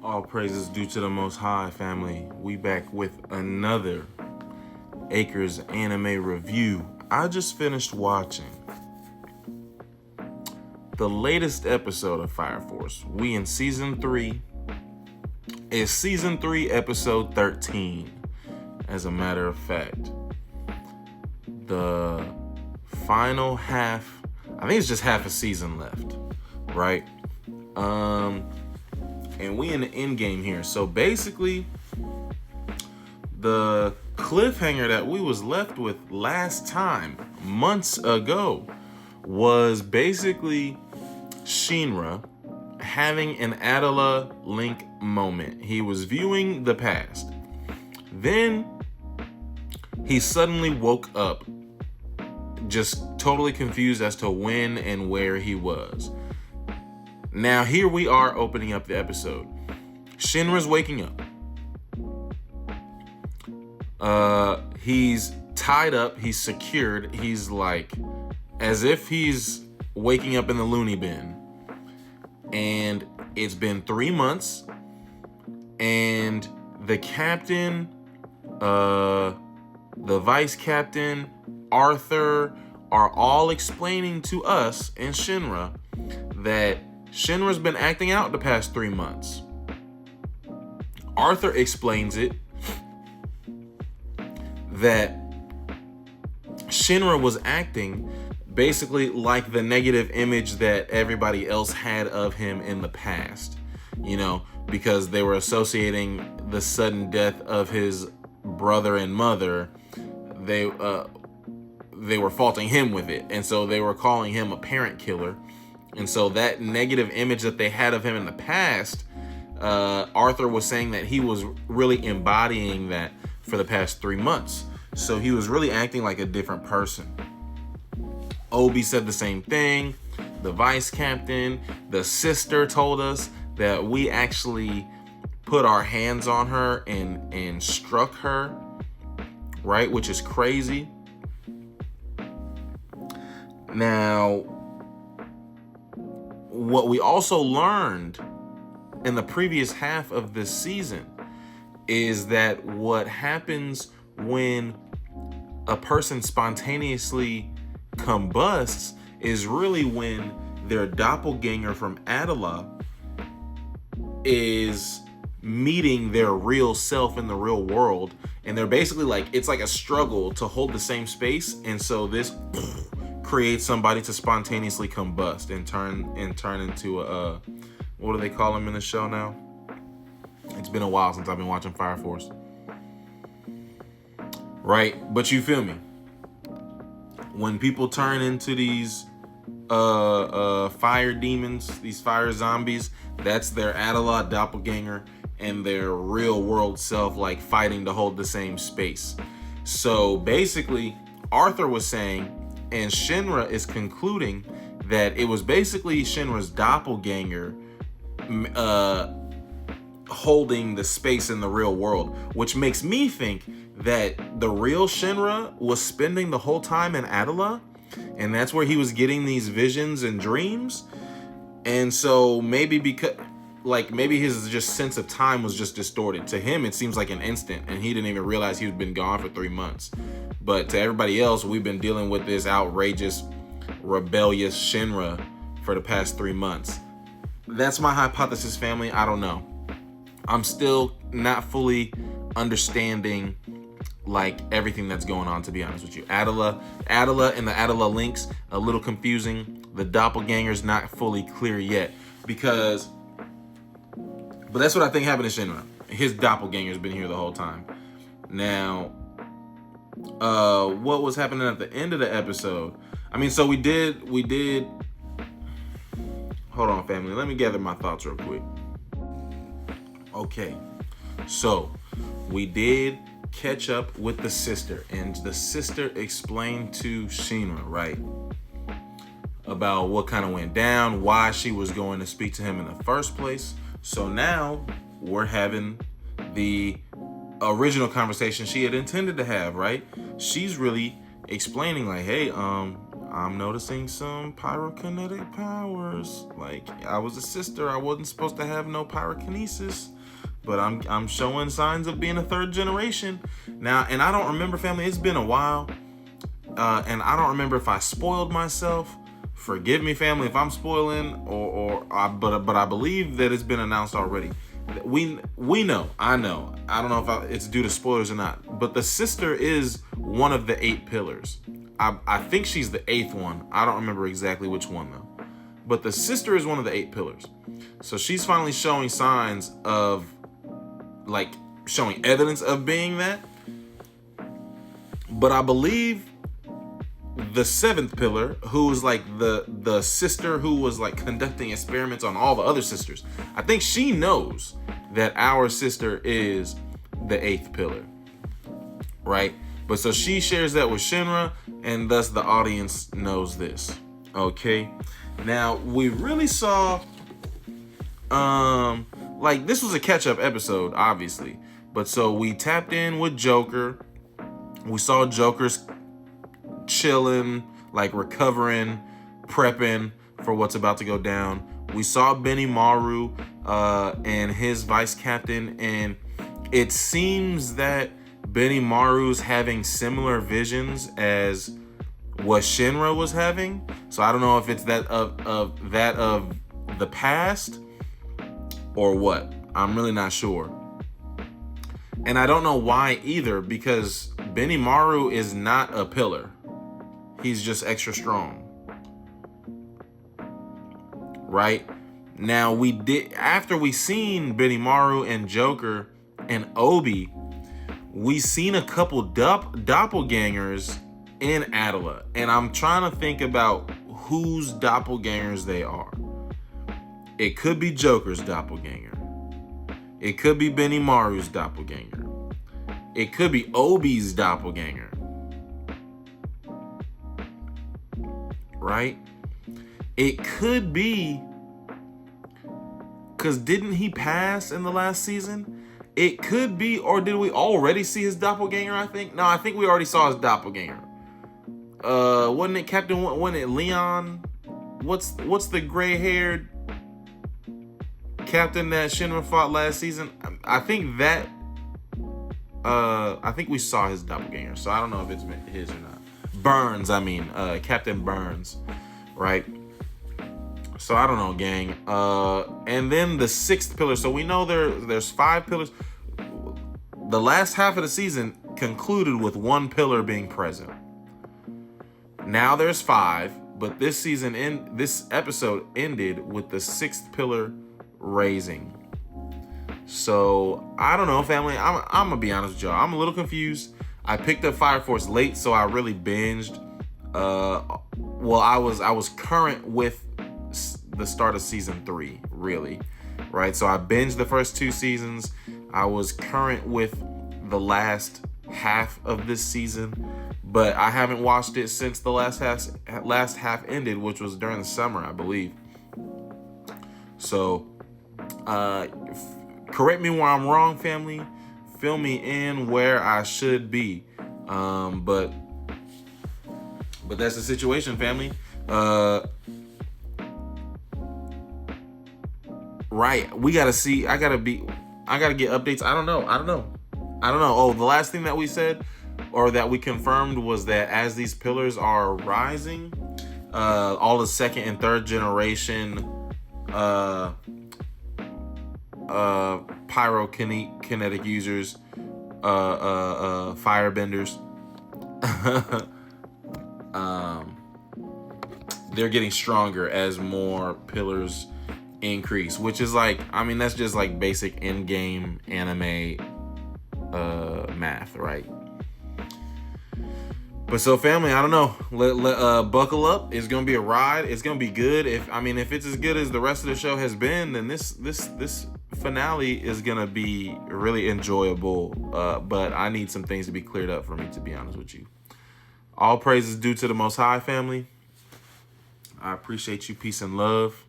All praises due to the Most High, family. We back with another Acres anime review. I just finished watching the latest episode of Fire Force. We in season 3. It's season 3, episode 13. As a matter of fact, the final half, I think it's just half a season left, right? And we in the end game here. So basically, the cliffhanger that we was left with last time, months ago, was basically Shinra having an Adela Link moment. He was viewing the past. Then he suddenly woke up, just totally confused as to when and where he was. Now, here we are opening up the episode. Shinra's waking up. He's tied up. He's secured. He's like, as if he's waking up in the loony bin. And it's been 3 months. And the captain, the vice captain, Arthur, are all explaining to us and Shinra that Shinra's been acting out the past 3 months. Arthur explains it that Shinra was acting basically like the negative image that everybody else had of him in the past, because they were associating the sudden death of his brother and mother. They were faulting him with it, and so they were calling him a parent killer. And so that negative image that they had of him in the past, Arthur was saying that he was really embodying that for the past 3 months. So he was really acting like a different person. Obi said the same thing. The vice captain, the sister told us that we actually put our hands on her and struck her, right? Which is crazy. Now, what we also learned in the previous half of this season is that what happens when a person spontaneously combusts is really when their doppelganger from Adela is meeting their real self in the real world, and they're basically like, it's like a struggle to hold the same space, and so this create somebody to spontaneously combust and turn into a what do they call him in the show now? It's been a while since I've been watching Fire Force. Right? But you feel me? When people turn into these fire demons, these fire zombies, that's their Adela doppelganger and their real world self, like fighting to hold the same space. So basically, Arthur was saying, and Shinra is concluding, that it was basically Shinra's doppelganger holding the space in the real world, which makes me think that the real Shinra was spending the whole time in Adela, and that's where he was getting these visions and dreams. And so maybe maybe his just sense of time was just distorted. To him, it seems like an instant, and he didn't even realize he'd been gone for 3 months. But to everybody else, we've been dealing with this outrageous, rebellious Shinra for the past 3 months. That's my hypothesis, family. I don't know. I'm still not fully understanding like everything that's going on, to be honest with you. Adela and the Adela links, a little confusing. The doppelganger's not fully clear yet, but that's what I think happened to Shinra. His doppelganger's been here the whole time. Now, what was happening at the end of the episode? I mean, so we did. Hold on, family. Let me gather my thoughts real quick. Okay, so we did catch up with the sister, and the sister explained to Shinra, right, about what kind of went down, why she was going to speak to him in the first place. So now we're having the original conversation she had intended to have, right? She's really explaining like, hey, I'm noticing some pyrokinetic powers. Like, I was a sister, I wasn't supposed to have no pyrokinesis, but I'm showing signs of being a third generation now. And I don't remember, family. It's been a while, and I don't remember if I spoiled myself. Forgive me, family, if I'm spoiling, but I believe that it's been announced already. We know. I know. I don't know if it's due to spoilers or not, but the sister is one of the 8 pillars. I think she's the 8th one. I don't remember exactly which one though. But the sister is one of the 8 pillars. So she's finally showing signs of, like, showing evidence of being that. But I believe the 7th pillar, who was like the sister who was like conducting experiments on all the other sisters, I think she knows that our sister is the 8th pillar, right? But so she shares that with Shinra, and thus the audience knows this. Okay, now we really saw, like, this was a catch-up episode, obviously, but so we tapped in with Joker. We saw Joker's chilling, like recovering, prepping for what's about to go down. We saw Benny Maru and his vice captain, and it seems that Benny Maru's having similar visions as what Shinra was having. So I don't know if it's that of the past or what. I'm really not sure. And I don't know why either, because Benny Maru is not a pillar. He's just extra strong. Right? Now after we seen Benny Maru and Joker and Obi, we seen a couple doppelgangers in Adela. And I'm trying to think about whose doppelgangers they are. It could be Joker's doppelganger. It could be Benny Maru's doppelganger. It could be Obi's doppelganger. Right? It could be, because didn't he pass in the last season? It could be, or did we already see his doppelganger, I think? No, I think we already saw his doppelganger. Wasn't it Captain, wasn't it Leon? What's the gray-haired captain that Shinra fought last season? I think that, I think we saw his doppelganger, so I don't know if it's his or not. Burns, Captain Burns, right? So I don't know, gang. And then the 6th pillar. So we know there's 5 pillars. The last half of the season concluded with 1 pillar being present. Now there's 5, but this episode ended with the 6th pillar raising. So I don't know, family. I'm gonna be honest with y'all. I'm a little confused. I picked up Fire Force late, so I really binged. Well, I was current with the start of season 3, really, right? So I binged the first 2 seasons. I was current with the last half of this season, but I haven't watched it since the last half ended, which was during the summer, I believe. So, correct me where I'm wrong, family. Fill me in where I should be. But that's the situation, family. Right. We gotta see. I gotta get updates. I don't know. Oh, the last thing that we said, or that we confirmed, was that as these pillars are rising, all the 2nd and 3rd generation pyrokinetic users, firebenders, they're getting stronger as more pillars increase, which is like, that's just like basic in-game anime math, right? But so, family, I don't know. Buckle up. It's gonna be a ride. It's gonna be good. If it's as good as the rest of the show has been, then this finale is gonna be really enjoyable. But I need some things to be cleared up for me, to be honest with you. All praise is due to the Most High, family. I appreciate you. Peace and love.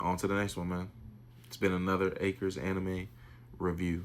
On to the next one, man. It's been another Acres Anime Review.